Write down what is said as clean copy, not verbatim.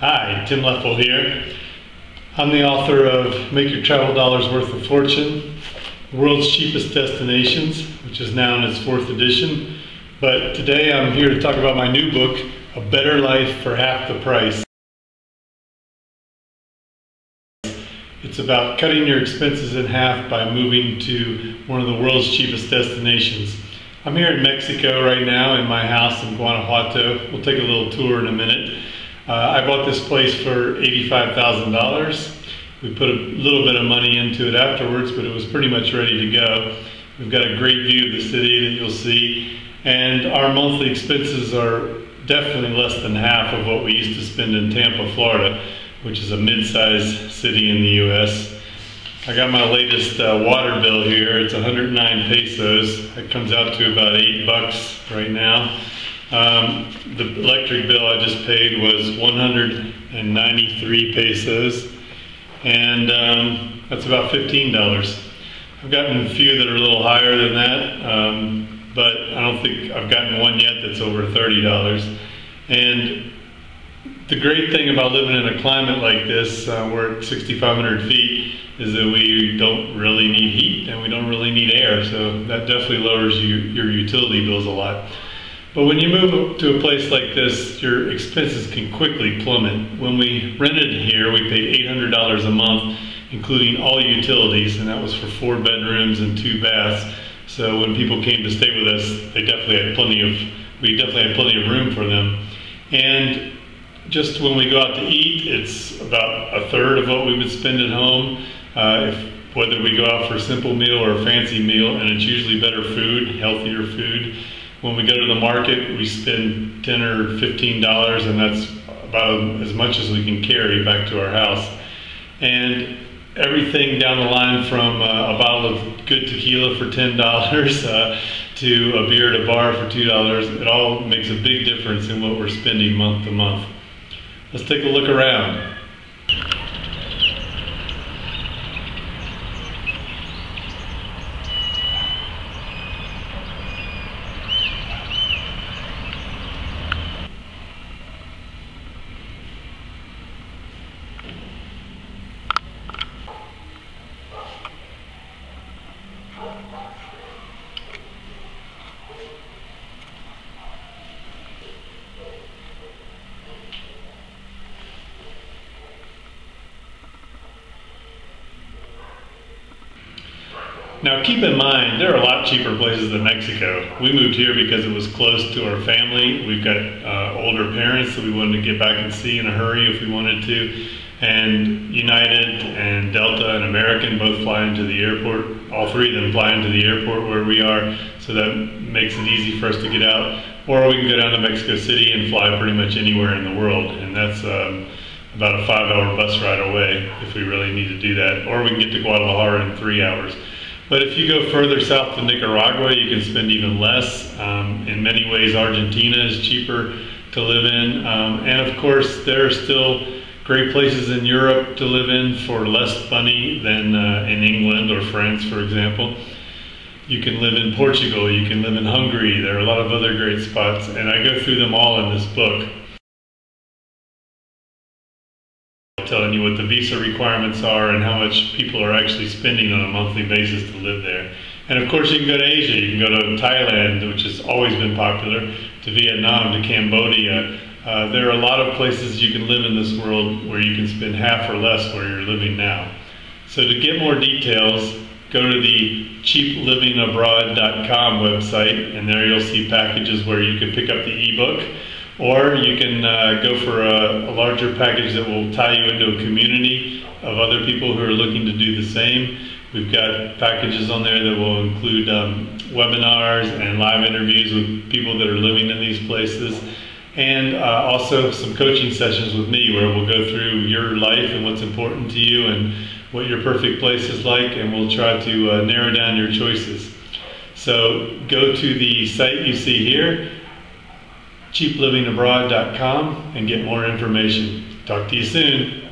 Hi, Tim Leffel here. I'm the author of Make Your Travel Dollars Worth a Fortune, The World's Cheapest Destinations, which is now in its 4th edition. But today I'm here to talk about my new book, A Better Life for Half the Price. It's about cutting your expenses in half by moving to one of the world's cheapest destinations. I'm here in Mexico right now in my house in Guanajuato. We'll take a little tour in a minute. I bought this place for $85,000. We put a little bit of money into it afterwards, but it was pretty much ready to go. We've got a great view of the city that you'll see, and our monthly expenses are definitely less than half of what we used to spend in Tampa, Florida, which is a mid-sized city in the U.S. I got my latest water bill here. It's 109 pesos. It comes out to about $8 right now. The electric bill I just paid was 193 pesos, and that's about $15. I've gotten a few that are a little higher than that, but I don't think I've gotten one yet that's over $30. And the great thing about living in a climate like this, we're at 6,500 feet, is that we don't really need heat and we don't really need air, so that definitely lowers your utility bills a lot. But when you move to a place like this, your expenses can quickly plummet. When we rented here, we paid $800 a month, including all utilities, and that was for 4 bedrooms and 2 baths. So when people came to stay with us, we definitely had plenty of room for them. And just when we go out to eat, it's about a third of what we would spend at home, whether we go out for a simple meal or a fancy meal, and it's usually better food, healthier food. When we go to the market, we spend $10 or $15, and that's about as much as we can carry back to our house. And everything down the line from a bottle of good tequila for $10 to a beer at a bar for $2, it all makes a big difference in what we're spending month to month. Let's take a look around. Now keep in mind, there are a lot cheaper places than Mexico. We moved here because it was close to our family. We've got older parents that we wanted to get back and see in a hurry if we wanted to. And United and Delta and American both fly into the airport. All 3 of them fly into the airport where we are, so that makes it easy for us to get out. Or we can go down to Mexico City and fly pretty much anywhere in the world. And that's about a 5-hour bus ride away if we really need to do that. Or we can get to Guadalajara in 3 hours. But if you go further south to Nicaragua, you can spend even less. In many ways, Argentina is cheaper to live in. And of course, there are still great places in Europe to live in for less money than in England or France, for example. You can live in Portugal, you can live in Hungary. There are a lot of other great spots, and I go through them all in this book, telling you what the visa requirements are and how much people are actually spending on a monthly basis to live there. And of course you can go to Asia, you can go to Thailand, which has always been popular, to Vietnam, to Cambodia. There are a lot of places you can live in this world where you can spend half or less where you're living now. So to get more details, go to the cheaplivingabroad.com website, and there you'll see packages where you can pick up the ebook. Or you can go for a larger package that will tie you into a community of other people who are looking to do the same. We've got packages on there that will include webinars and live interviews with people that are living in these places. And also some coaching sessions with me where we'll go through your life and what's important to you and what your perfect place is like, and we'll try to narrow down your choices. So go to the site you see here, cheaplivingabroad.com, and get more information. Talk to you soon.